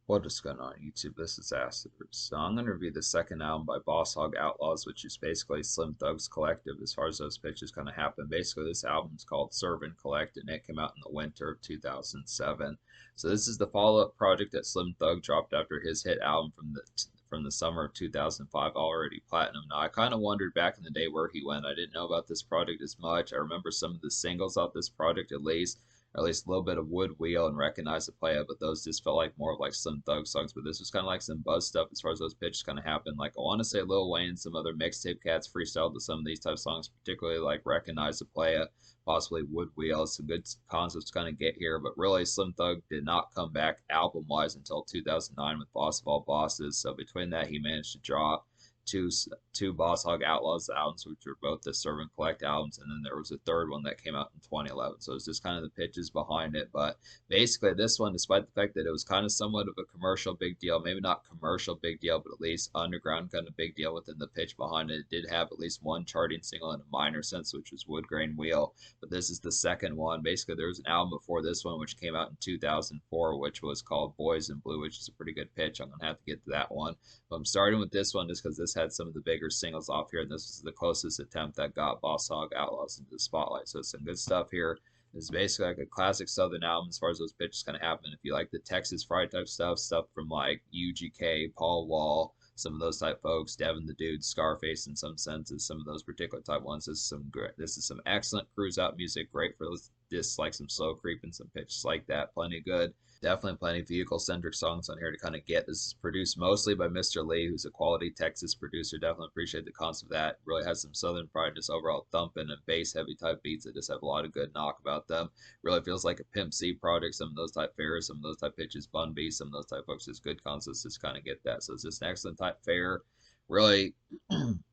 What is going on YouTube? This is Acid. So I'm going to review the second album by Hogg Outlawz, which is basically Slim Thug's collective as far as those pitches kind of happen. Basically, this album is called Serve and Collect, and it came out in the winter of 2007. So this is the follow-up project that Slim Thug dropped after his hit album from the summer of 2005, already platinum. Now, I kind of wondered back in the day where he went. I didn't know about this project as much. I remember some of the singles off this project at least, or at least a little bit of Wood Wheel and Recognize the Playa, but those just felt like more of like Slim Thug songs. But this was kind of like some buzz stuff as far as those pitches kind of happened. Like I want to say Lil Wayne, some other mixtape cats freestyled to some of these type of songs, particularly like Recognize the Playa, possibly Wood Wheel. Some good concepts kind of get here, but really Slim Thug did not come back album wise until 2009 with Boss of All Bosses. So between that, he managed to drop two two Hogg Outlawz albums, which were both the Serve and Collect albums, and then there was a third one that came out in 2011. So it's just kind of the pitches behind it. But basically, this one, despite the fact that it was kind of somewhat of a commercial big deal, maybe not commercial big deal, but at least underground kind of big deal within the pitch behind it, it did have at least one charting single in a minor sense, which was Wood Grain Wheel. But this is the second one. Basically, there was an album before this one, which came out in 2004, which was called Boys in Blue, which is a pretty good pitch. I'm gonna have to get to that one. But I'm starting with this one just because this had some of the bigger singles off here, and this is the closest attempt that got Hogg Outlawz into the spotlight. So some good stuff here. This is basically like a classic Southern album as far as those pitches kind of happen. If you like the Texas Fried type stuff from like UGK, Paul Wall, some of those type folks, Devin the Dude, Scarface in some senses, some of those particular type ones. This is some great. This is some excellent cruise out music, great for just like some slow creep and some pitches like that. Plenty good. Definitely plenty of vehicle-centric songs on here to kind of get. This is produced mostly by Mr. Lee, who's a quality Texas producer. Definitely appreciate the concept of that. Really has some Southern pride, just overall thumping and bass-heavy type beats that just have a lot of good knock about them. Really feels like a Pimp C project. Some of those type fares, some of those type pitches, Bun B, some of those type folks, just good concepts. Just kind of get that. So it's just an excellent type fare. Really,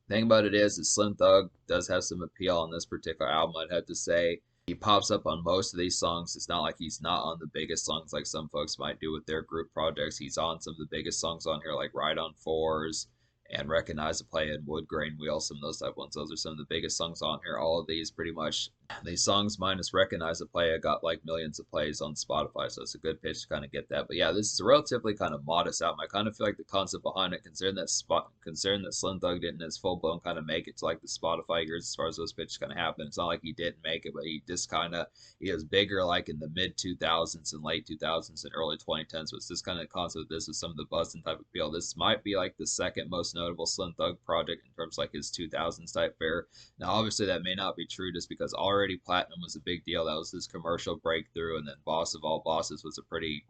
thing about it is Slim Thug does have some appeal on this particular album, I'd have to say. He pops up on most of these songs. It's not like he's not on the biggest songs like some folks might do with their group projects. He's on some of the biggest songs on here, like Ride on Fours and Recognize the Play and Wood Grain Wheel, some of those type ones. Those are some of the biggest songs on here. All of these pretty much, these songs minus Recognize the Play, got like millions of plays on Spotify, so it's a good pitch to kind of get that. But yeah, this is a relatively kind of modest album. I kind of feel like the concept behind it, considering that Slim Thug didn't as full blown kind of make it to like the Spotify years as far as those pitches kind of happen. It's not like he didn't make it, but he just kind of he was bigger like in the mid 2000s and late 2000s and early 2010s. So it's this kind of concept. This is some of the buzzing type appeal. This might be like the second most notable Slim Thug project in terms of like his 2000s type fare. Now, obviously, that may not be true just because already Platinum was a big deal. That was his commercial breakthrough, and then Boss of All Bosses was a pretty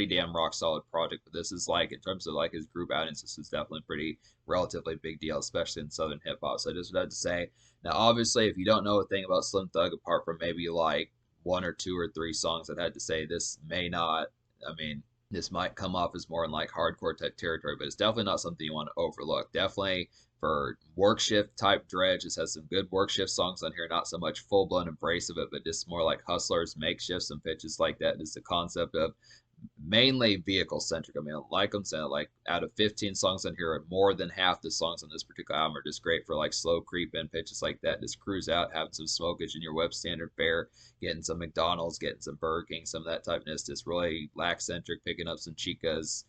damn rock solid project. But this is like in terms of like his group outings, this is definitely pretty relatively big deal, especially in Southern hip hop. So I just would have to say. Now, obviously, if you don't know a thing about Slim Thug apart from maybe like one or two or three songs, I'd have to say this may not. I mean, this might come off as more in like hardcore type territory, but it's definitely not something you want to overlook. Definitely for work shift type dredge, this has some good work shift songs on here. Not so much full blown embrace of it, but just more like hustlers, makeshift, some pitches like that. Just the concept of mainly vehicle centric. I mean, like I'm saying, like out of 15 songs on here, more than half the songs on this particular album are just great for like slow creep in pitches like that. Just cruise out, having some smokage in your web standard fare, getting some McDonald's, getting some Burger King, some of that typeness. Just really lax centric, picking up some chicas,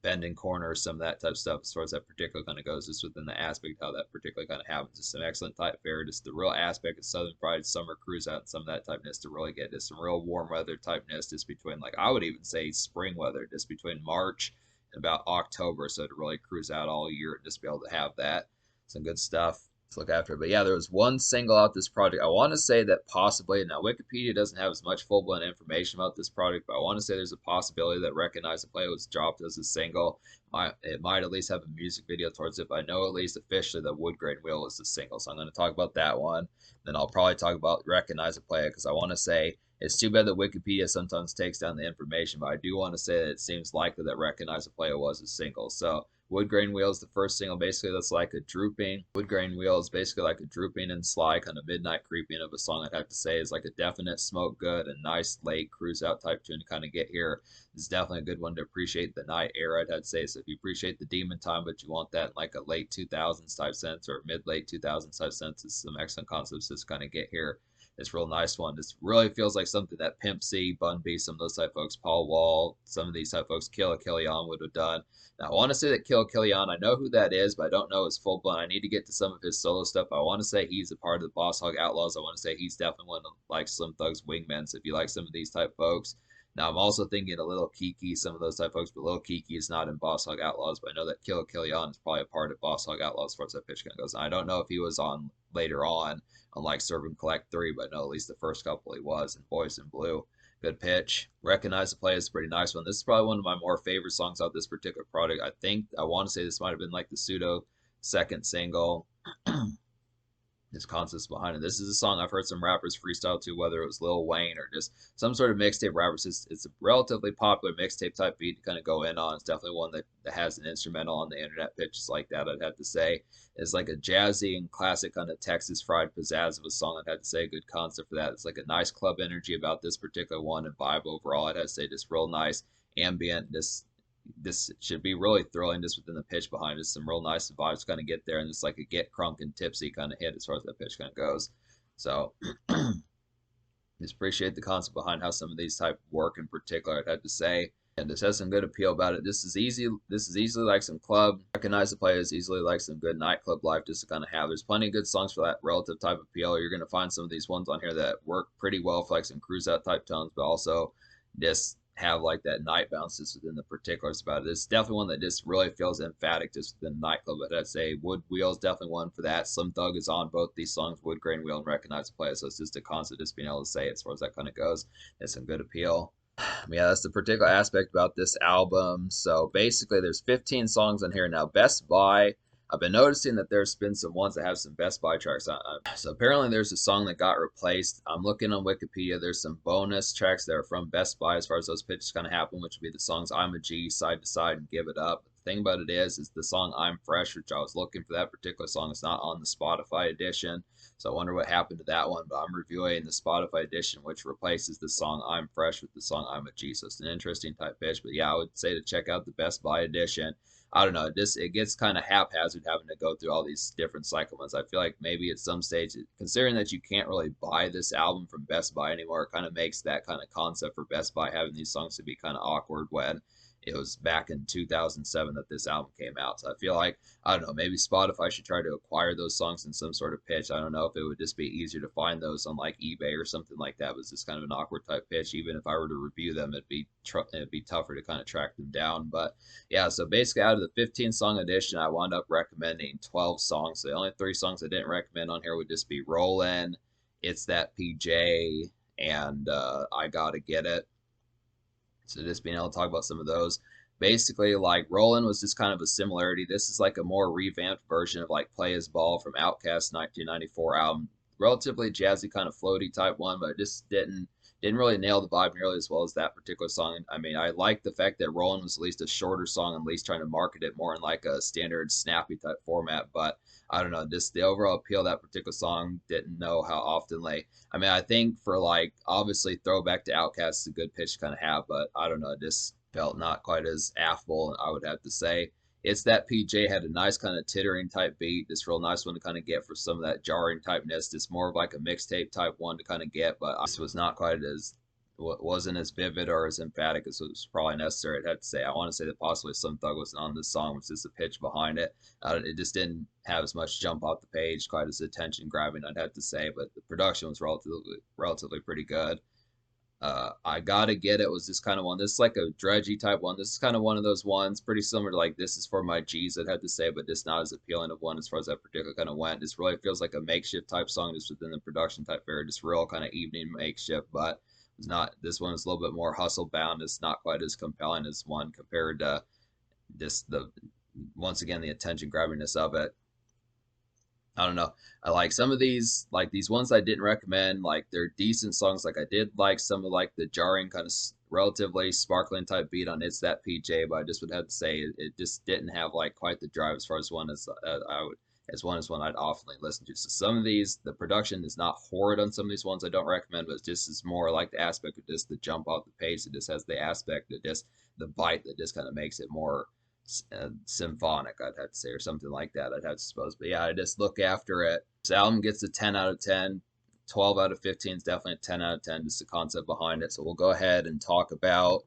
bending corners, some of that type of stuff as far as that particular kind of goes, just within the aspect of how that particular kind of happens. Just some excellent type fare, just the real aspect of Southern Pride, summer cruise out, and some of that typeness to really get just some real warm weather typeness just between, like, I would even say spring weather, just between March and about October. So to really cruise out all year and just be able to have that. Some good stuff to look after. But yeah, there was one single out this project. I want to say that possibly, now Wikipedia doesn't have as much full-blown information about this project, but I want to say there's a possibility that Recognize the Play was dropped as a single. It might at least have a music video towards it, but I know at least officially that Wood Grain Wheel was the single. So I'm going to talk about that one. Then I'll probably talk about Recognize the Play because I want to say it's too bad that Wikipedia sometimes takes down the information, but I do want to say that it seems likely that Recognize the Play was a single. So Wood Grain Wheel is the first single. Basically, that's like a drooping. Wood Grain Wheel is basically like a drooping and sly kind of midnight creeping of a song. I'd have to say is like a definite smoke good and nice late cruise out type tune to kind of get here. This is definitely a good one to appreciate the night era. I'd have to say so. If you appreciate the demon time, but you want that in like a late 2000s type sense or mid late 2000s type sense, it's some excellent concepts to kind of get here. It's a real nice one. This really feels like something that Pimp C, Bun B, some of those type folks, Paul Wall, some of these type folks, Kill Killian would have done. Now, I want to say that Kill Killian, I know who that is, but I don't know his full blood. I need to get to some of his solo stuff. I want to say he's a part of the Boss Hogg Outlawz. I want to say he's definitely one of like Slim Thug's wingmen. So if you like some of these type folks. Now, I'm also thinking a Little Kiki, some of those type folks, but Little Kiki is not in Boss Hogg Outlawz, but I know that Kill Killian is probably a part of Boss Hogg Outlawz as far as that pitch kind of goes. And I don't know if he was on later on like Serve and Collect 3, but no, at least the first couple he was. And Boys in Blue, good pitch. Recognize the Play is a pretty nice one. This is probably one of my more favorite songs off this particular product. I want to say this might have been like the pseudo second single. His concepts behind it. This is a song I've heard some rappers freestyle to, whether it was Lil Wayne or just some sort of mixtape rappers. It's a relatively popular mixtape type beat to kind of go in on. It's definitely one that has an instrumental on the internet pitches like that, I'd have to say. It's like a jazzy and classic kind of Texas fried pizzazz of a song, I'd have to say. Good concept for that. It's like a nice club energy about this particular one and vibe overall. I'd have to say just real nice ambient. This should be really thrilling just within the pitch behind it. Some real nice vibes kind of get there, and it's like a get crunk and tipsy kind of hit as far as that pitch kind of goes. So just appreciate the concept behind how some of these type work in particular, I'd have to say. And this has some good appeal about it. This is easily like some club. Recognize the Play is easily like some good nightclub life just to kind of have. There's plenty of good songs for that relative type of appeal. You're gonna find some of these ones on here that work pretty well for like some cruise out type tones, but also just have like that night bounces within the particulars about it. It's definitely one that just really feels emphatic just within the nightclub. But I'd say Wood Wheel is definitely one for that. Slim Thug is on both these songs, Wood Grain Wheel and Recognize the Play. So it's just a concept just being able to say it as far as that kind of goes. It's some good appeal. Yeah, that's the particular aspect about this album. So basically there's 15 songs on here now. Best Buy, I've been noticing that there's been some ones that have some Best Buy tracks. So apparently there's a song that got replaced. I'm looking on Wikipedia. There's some bonus tracks that are from Best Buy as far as those pitches kind of happen, which would be the songs I'm a G, Side to Side, and Give It Up. The thing about it is the song I'm Fresh, which I was looking for that particular song. It's not on the Spotify edition. So I wonder what happened to that one. But I'm reviewing the Spotify edition, which replaces the song I'm Fresh with the song I'm a G. So it's an interesting type pitch. But yeah, I would say to check out the Best Buy edition. I don't know. It gets kind of haphazard having to go through all these different cycle ones. I feel like maybe at some stage, considering that you can't really buy this album from Best Buy anymore, it kind of makes that kind of concept for Best Buy having these songs to be kind of awkward when it was back in 2007 that this album came out. So I feel like, I don't know, maybe Spotify should try to acquire those songs in some sort of pitch. I don't know if it would just be easier to find those on like eBay or something like that. It was just kind of an awkward type pitch. Even if I were to review them, it'd be tougher to kind of track them down. But yeah, so basically out of the 15 song edition, I wound up recommending 12 songs. So the only 3 songs I didn't recommend on here would just be Rollin', It's That PJ, and I Gotta Get It. So just being able to talk about some of those. Basically, like Rollin' was just kind of a similarity. This is like a more revamped version of like Play His Ball from Outkast's 1994 album. Relatively jazzy, kind of floaty type one, but it just didn't really nail the vibe nearly as well as that particular song. I mean, I like the fact that Rollin' was at least a shorter song, at least trying to market it more in like a standard snappy type format. But I don't know, just the overall appeal of that particular song, didn't know how often I mean, I think for like obviously throwback to Outkast is a good pitch to kind of have, but I don't know, it just felt not quite as affable, I would have to say. It's That PJ had a nice kind of tittering type beat, this real nice one to kind of get for some of that jarring typeness. It's more of like a mixtape type one to kind of get, but this was not quite as wasn't as vivid or as emphatic as was probably necessary. I'd have to say. I want to say that possibly Slim Thug wasn't on this song, which is the pitch behind it. It just didn't have as much jump off the page, quite as attention grabbing, I'd have to say. But the production was relatively pretty good. I Gotta Get It was just kind of one. This is like a dredgy type one. This is kind of one of those ones, pretty similar to like This Is For My G's, I'd have to say, but just not as appealing of one as far as that particular kind of went. This really feels like a makeshift type song just within the production type area, just real kind of evening makeshift, but it's not. This one is a little bit more hustle bound. It's not quite as compelling as one compared to just once again the attention grabbingness of it. I don't know. I like some of these, like these ones I didn't recommend. Like they're decent songs. Like I did like some of like the jarring kind of relatively sparkling type beat on It's That PJ, but I just would have to say it just didn't have like quite the drive as far as one as one I'd often listen to. So some of these, the production is not horrid on some of these ones. I don't recommend, but just is more like the aspect of just the jump off the page. It just has the aspect that just the bite that just kind of makes it more symphonic, I'd have to say, or something like that, I'd have to suppose. But yeah, I just look after it. This album gets a 10 out of 10. 12 out of 15 is definitely a 10 out of 10, just the concept behind it. So we'll go ahead and talk about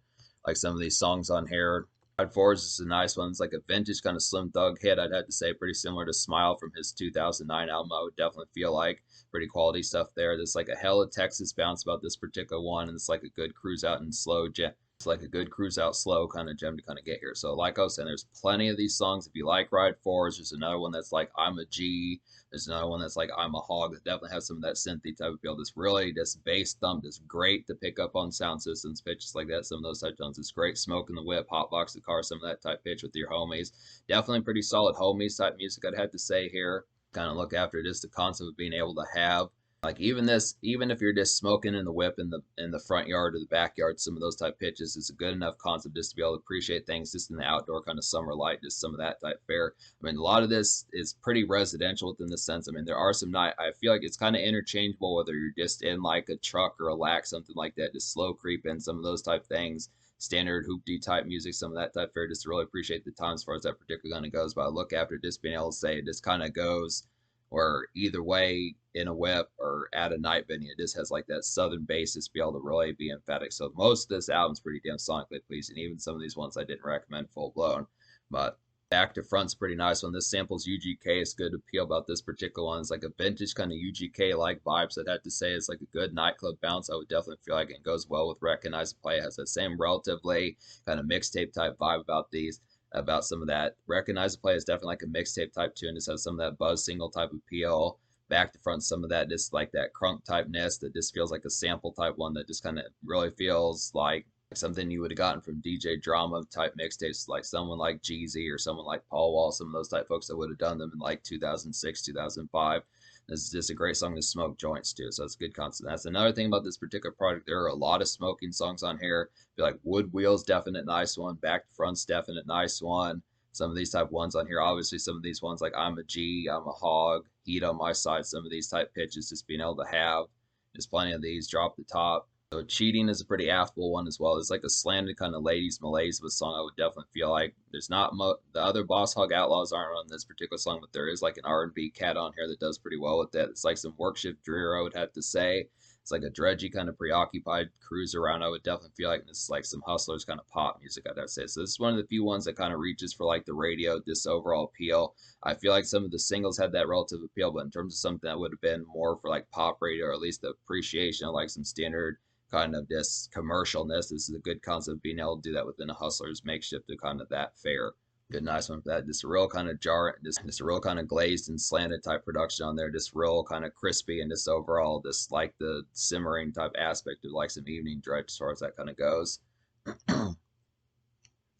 like some of these songs on here. Ride Forwards is a nice one. It's like a vintage kind of Slim Thug hit, I'd have to say, pretty similar to Smile from his 2009 album. I would definitely feel like pretty quality stuff there. There's like a hella Texas bounce about this particular one, and it's like a good cruise out and slow jam. It's like a good cruise out slow kind of gem to kind of get here. So like I was saying, there's plenty of these songs. If you like Ride Forwards, there's another one that's like I'm a G. There's another one that's like I'm a Hog, that definitely has some of that synthy type of feel. This really, this bass thump is great to pick up on sound systems, pitches like that. Some of those type tones. It's great smoking the whip, hotbox the car, some of that type pitch with your homies. Definitely pretty solid homies type music, I'd have to say here. Kind of look after just the concept of being able to have like even this, even if you're just smoking in the whip in the front yard or the backyard, some of those type pitches is a good enough concept just to be able to appreciate things just in the outdoor kind of summer light, just some of that type fare. I mean, a lot of this is pretty residential within the sense. I mean, there are some night. I feel like it's kind of interchangeable whether you're just in like a truck or a lack, something like that, just slow creep in some of those type things. Standard hoopty type music, some of that type fare, just to really appreciate the time as far as that particular kind of goes. But I look after just being able to say it just kind of goes or either way in a whip or at a night venue. It just has like that southern basis to be able to really be emphatic. So most of this album's pretty damn sonically pleasing. Even some of these ones I didn't recommend full blown. But back to front's pretty nice one. This samples UGK. It's good appeal about this particular one. It's like a vintage kind of UGK like vibes. I'd have to say it's like a good nightclub bounce. I would definitely feel like it goes well with Recognize and Play. It has that same relatively kind of mixtape type vibe about these. About some of that. Recognize and Play is definitely like a mixtape type tune. Just has some of that buzz single type appeal. Back to front, some of that just like that crunk typeness that just feels like a sample type one that just kind of really feels like something you would have gotten from DJ Drama type mixtapes, like someone like Jeezy or someone like Paul Wall, some of those type folks that would have done them in like 2006, 2005. This is just a great song to smoke joints to, so it's a good concept. That's another thing about this particular project. There are a lot of smoking songs on here. I feel like Wood Wheels, definite nice one. Back to Front's definite nice one. Some of these type ones on here, obviously some of these ones like I'm a G, I'm a Hog, Heat on My Side, some of these type pitches just being able to have. There's plenty of these. Drop the Top. So Cheating is a pretty affable one as well. It's like a slanted kind of ladies malaise of a song. I would definitely feel like there's not the other Boss Hogg Outlawz aren't on this particular song, but there is like an R&B cat on here that does pretty well with that. It's like some work shift drear, I would have to say. It's like a dredgy kind of preoccupied cruise around. I would definitely feel like this is like some Hustlers kind of pop music, I'd have to say. So this is one of the few ones that kind of reaches for like the radio, this overall appeal. I feel like some of the singles had that relative appeal, but in terms of something that would have been more for like pop radio, or at least the appreciation of like some standard kind of this commercialness. This is a good concept, being able to do that within a Hustler's makeshift to kind of that fare. Good, nice one for that. Just a real kind of just a real kind of glazed and slanted type production on there. Just real kind of crispy and just overall, just like the simmering type aspect of like some evening dredge as far as that kind of goes.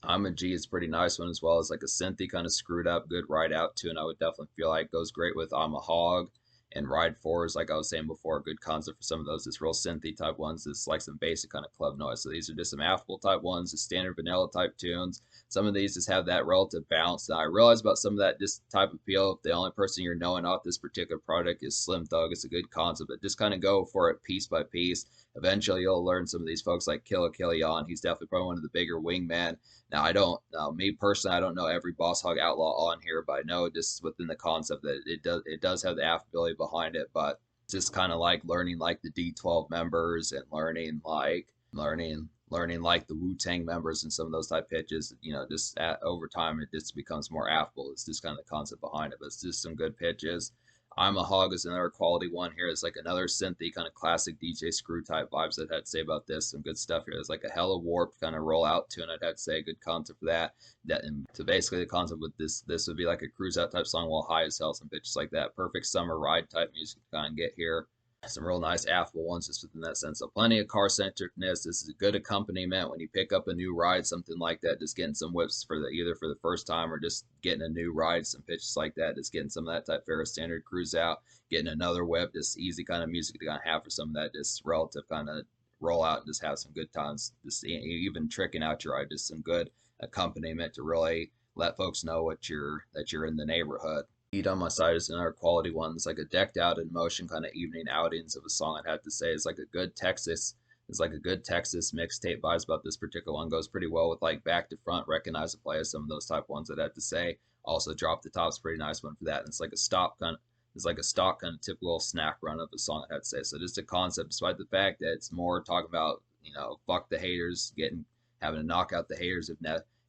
I'm a G is a pretty nice one as well. As like a synthy kind of screwed up, good ride out tune. I would definitely feel like goes great with I'm a Hog. And Ride Forwards, like I was saying before, a good concept for some of those. It's real synthy type ones. It's like some basic kind of club noise. So these are just some affable type ones, the standard vanilla type tunes. Some of these just have that relative bounce. Now I realize about some of that just type of appeal. If the only person you're knowing off this particular product is Slim Thug, it's a good concept. But just kind of go for it piece by piece. Eventually you'll learn some of these folks like Killa Killian. He's definitely probably one of the bigger wingmen. Now me personally, I don't know every Boss Hogg Outlaw on here, but I know just within the concept that it does have the affability behind it. But it's just kind of like learning like the D12 members and learning like the Wu-Tang members and some of those type pitches. Just over time it just becomes more affable. It's just kind of the concept behind it, but it's just some good pitches. I'm a Hog is another quality one here. It's like another synthy kind of classic DJ Screw type vibes I'd have to say about this. Some good stuff here. It's like a hella warped kind of roll out tune. I'd have to say a good concept for that. And so basically the concept with this would be like a cruise out type song while high as hell, some bitches like that. Perfect summer ride type music to kind of get here. Some real nice affable ones just within that sense. So plenty of car centricness. This is a good accompaniment when you pick up a new ride, something like that. Just getting some whips for either for the first time or just getting a new ride, some pitches like that. Just getting some of that type Ferris standard cruise out, getting another whip. Just easy kind of music to kind of have for some of that just relative kind of roll out and just have some good times. Just even tricking out your ride. Just some good accompaniment to really let folks know that you're in the neighborhood. Heat on My Side is another quality one. It's like a decked out in motion kind of evening outings of a song. I'd have to say it's like a good Texas mixtape vibes about this particular one. Goes pretty well with like Back to Front, Recognize and Play, some of those type ones I'd have to say. Also Drop the Top's pretty nice one for that. And it's like a stop kind of is like a stock kind of typical snack run of a song, I had to say. So just a concept, despite the fact that it's more talking about, fuck the haters, having to knock out the haters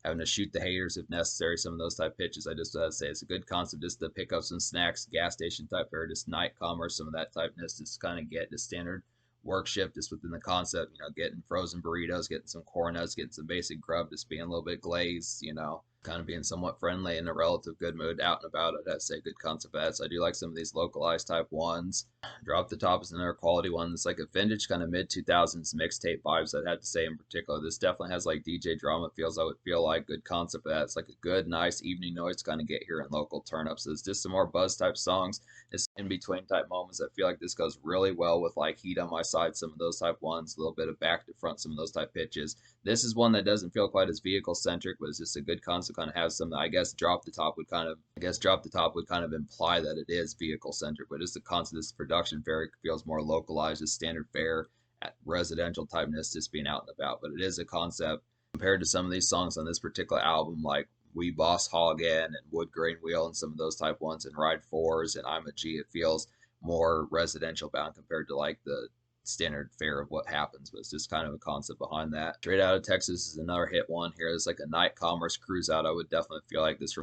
having to shoot the haters if necessary, some of those type pitches. I just say it's a good concept just to pick up some snacks, gas station type fare, just night commerce, some of that typeness, just kind of get the standard work shift just within the concept, getting frozen burritos, getting some corn nuts, getting some basic grub, just being a little bit glazed, kind of being somewhat friendly in a relative good mood out and about. I'd say good concept of that. So I do like some of these localized type ones. Drop the Top is another quality one. It's like a vintage kind of mid 2000s mixtape vibes, I'd have to say in particular. This definitely has like DJ drama feels, I would feel like. Good concept of that. It's like a good, nice evening noise to kind of get here in local turn ups. So it's just some more buzz type songs. It's in between type moments. I feel like this goes really well with like Heat on My Side, some of those type ones, a little bit of back to front, some of those type pitches. This is one that doesn't feel quite as vehicle centric, but it's just a good concept. Kind of has some. I guess Drop the Top would kind of imply that it is vehicle centric, but just the concept. This production fare feels more localized, as standard fare at residential typeness, just being out and about. But it is a concept compared to some of these songs on this particular album, like We Boss Hog In and Wood Grain Wheel and some of those type ones, and Ride Fours and I'm a G. It feels more residential bound compared to like the standard fare of what happens, but it's just kind of a concept behind that. Straight Out of Texas is another hit one here. It's like a night commerce cruise out. I would definitely feel like this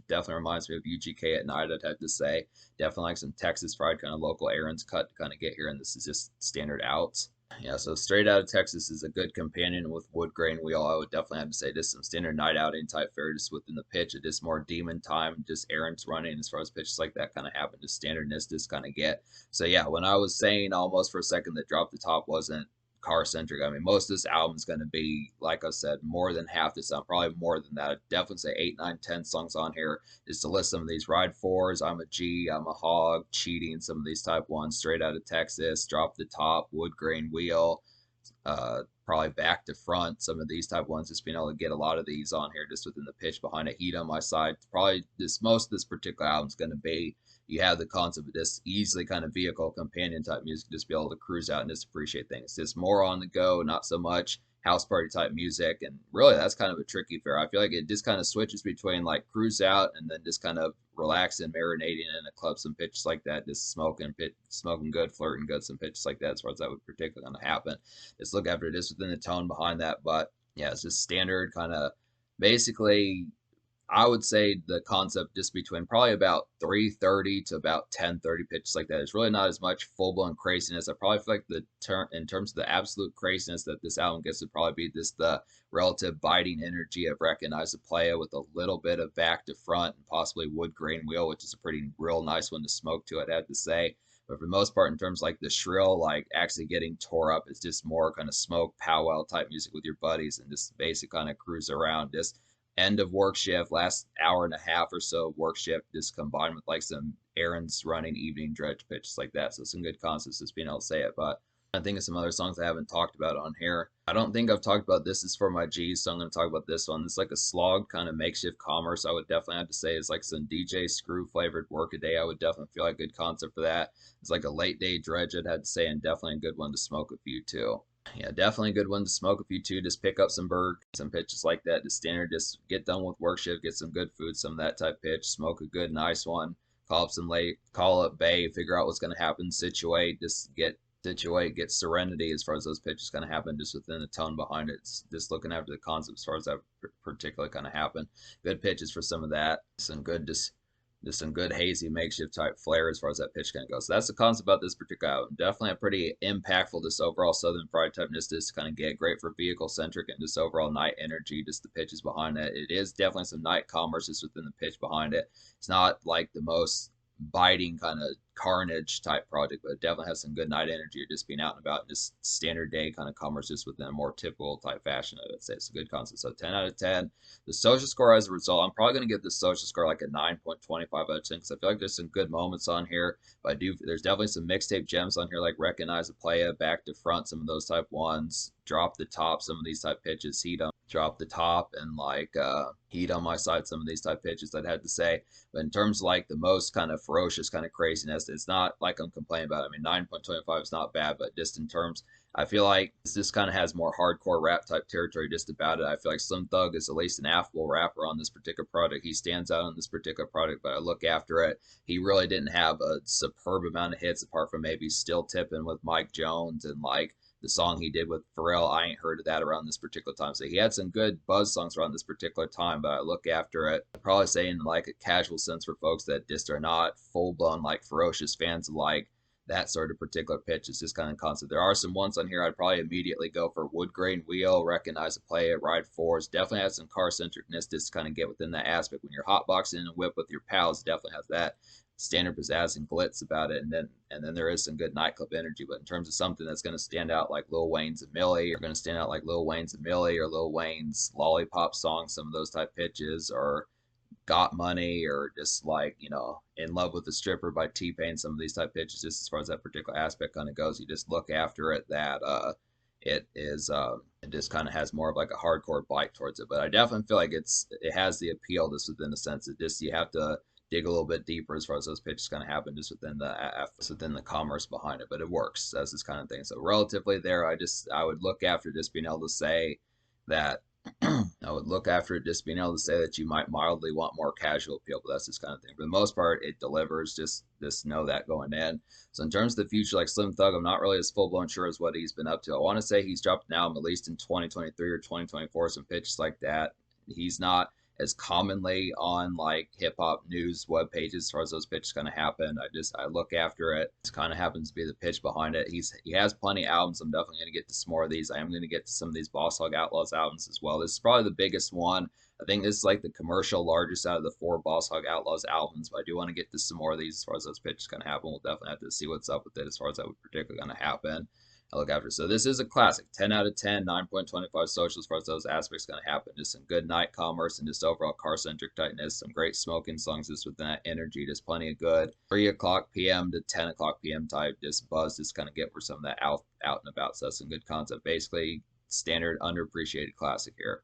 definitely reminds me of UGK at night, I'd have to say. Definitely like some Texas fried kind of local errands cut to kind of get here, and this is just standard outs. Yeah, so Straight Out of Texas is a good companion with Wood Grain Wheel. I would definitely have to say just some standard night outing type fare just within the pitch. It is more demon time, just errands running as far as pitches like that kind of happen, just standardness just kind of get. So yeah, when I was saying almost for a second that Drop the Top wasn't car centric, I mean, most of this album is going to be, like I said, more than half the song, probably more than that. I'd definitely say 8, 9, 10 songs on here just to list some of these. Ride Fours, I'm a G, I'm a Hog, Cheating, some of these type ones. Straight Out of Texas, Drop the Top, Wood Grain Wheel, probably Back to Front, some of these type ones, just being able to get a lot of these on here just within the pitch behind it. Heat on My Side, probably most of this particular album is going to be, you have the concept of this easily kind of vehicle companion type music, just be able to cruise out and just appreciate things. Just more on the go, not so much house party type music. And really, that's kind of a tricky fare. I feel like it just kind of switches between like cruise out and then just kind of relaxing, marinating in a club, some pitches like that, just smoking good, flirting good, some pitches like that, as far as that would particularly going to happen. Just look after this within the tone behind that. But yeah, it's just standard kind of basically, I would say the concept just between probably about 3:30 to about 10:30 pitches like that. It's really not as much full blown craziness. I probably feel like in terms of the absolute craziness that this album gets would probably be just the relative biting energy of Recognize the Playa with a little bit of Back to Front and possibly Wood Grain Wheel, which is a pretty real nice one to smoke to, I'd have to say. But for the most part, in terms of like the shrill, like actually getting tore up, it's just more kind of smoke powwow type music with your buddies and just basic kind of cruise around. Just end of work shift, last hour and a half or so of work shift, just combined with like some errands running, evening dredge pitches like that. So some good concepts, just being able to say it. But I think of some other songs I haven't talked about on here. I don't think I've talked about This Is For My G's, so I'm going to talk about this one. It's like a slog kind of makeshift commerce, I would definitely have to say. It's like some DJ Screw flavored work a day. I would definitely feel like a good concept for that. It's like a late day dredge, I'd have to say, and definitely a good one to smoke a few too. Yeah, definitely a good one to smoke a few too. Just pick up some some pitches like that. Just standard, just get done with work shift, get some good food, some of that type pitch, smoke a good, nice one, call up Bay, figure out what's going to happen, situate, get serenity as far as those pitches kind of happen, just within the tone behind it. It's just looking after the concept as far as that particularly kind of happen. Good pitches for some of that. Just some good hazy makeshift type flair as far as that pitch kind of goes. So that's the concept about this particular album. Definitely a pretty impactful, just overall Southern fried typeness to kind of get great for vehicle centric and just overall night energy, just the pitches behind it. It is definitely some night commerce just within the pitch behind it. It's not like the most biting kind of carnage type project, but it definitely has some good night energy, or just being out and about, and just standard day kind of commerce just within a more typical type fashion. I would say it's a good concept. So 10 out of 10. The social score as a result, I'm probably going to give the social score like a 9.25 out of 10 because I feel like there's some good moments on here. But there's definitely some mixtape gems on here, like Recognize the Playa, Back to Front, some of those type ones, Drop the Top, some of these type pitches, Drop the Top, and like Heat on My Side, some of these type pitches I'd had to say. But in terms of like the most kind of ferocious kind of craziness, it's not like I'm complaining about it. I mean, 9.25 is not bad, but just in terms I feel like this just kind of has more hardcore rap type territory just about it. I feel like Slim Thug is at least an affable rapper on this particular product. He stands out on this particular product, but I look after it. He really didn't have a superb amount of hits apart from maybe Still Tipping with Mike Jones and like the song he did with Pharrell. I ain't heard of that around this particular time. So he had some good buzz songs around this particular time, but I look after it. I'd probably say in like a casual sense for folks that just are not full blown like ferocious fans of like that sort of particular pitch. Is just kind of concept. There are some ones on here I'd probably immediately go for Wood Grain Wheel, Recognize the Play It, Ride Fours. Definitely has some car centricness just to kind of get within that aspect. When you're hotboxing and whip with your pals, definitely has that standard pizzazz and glitz about it. And then there is some good nightclub energy. But in terms of something that's going to stand out like Lil Wayne's and Millie, or going to stand out like Lil Wayne's and Millie, or Lil Wayne's Lollipop song, some of those type pitches, or Got Money, or just like, In Love with the Stripper by T-Pain, some of these type pitches, just as far as that particular aspect kind of goes, you just look after it that it just kind of has more of like a hardcore bite towards it. But I definitely feel like it has the appeal just within a sense. It just, you have to dig a little bit deeper as far as those pitches kind of happen just within the commerce behind it. But it works as this kind of thing. So relatively there, I would look after just being able to say that I would look after it just being able to say that you might mildly want more casual appeal, but that's this kind of thing. For the most part, it delivers. Just know that going in. So in terms of the future, like Slim Thug, I'm not really as full blown sure as what he's been up to. I want to say he's dropped an album at least in 2023 or 2024, some pitches like that. He's not as commonly on like hip hop news web pages as far as those pitches kind of happen. I look after it. This kind of happens to be the pitch behind it. He has plenty of albums. I'm definitely going to get to some more of these. I am going to get to some of these Boss Hogg Outlawz albums as well. This is probably the biggest one. I think this is like the commercial largest out of the 4 Boss Hogg Outlawz albums, but I do want to get to some more of these as far as those pitches kind of happen. We'll definitely have to see what's up with it as far as that would particularly going to happen. I look after. So this is a classic. 10 out of 10, 9.25 social as far as those aspects going to happen. Just some good night commerce and just overall car-centric tightness. Some great smoking songs just with that energy. Just plenty of good 3 o'clock p.m. to 10 o'clock p.m. type just buzz. Just kind of get for some of that out and about. So that's some good concept. Basically, standard underappreciated classic here.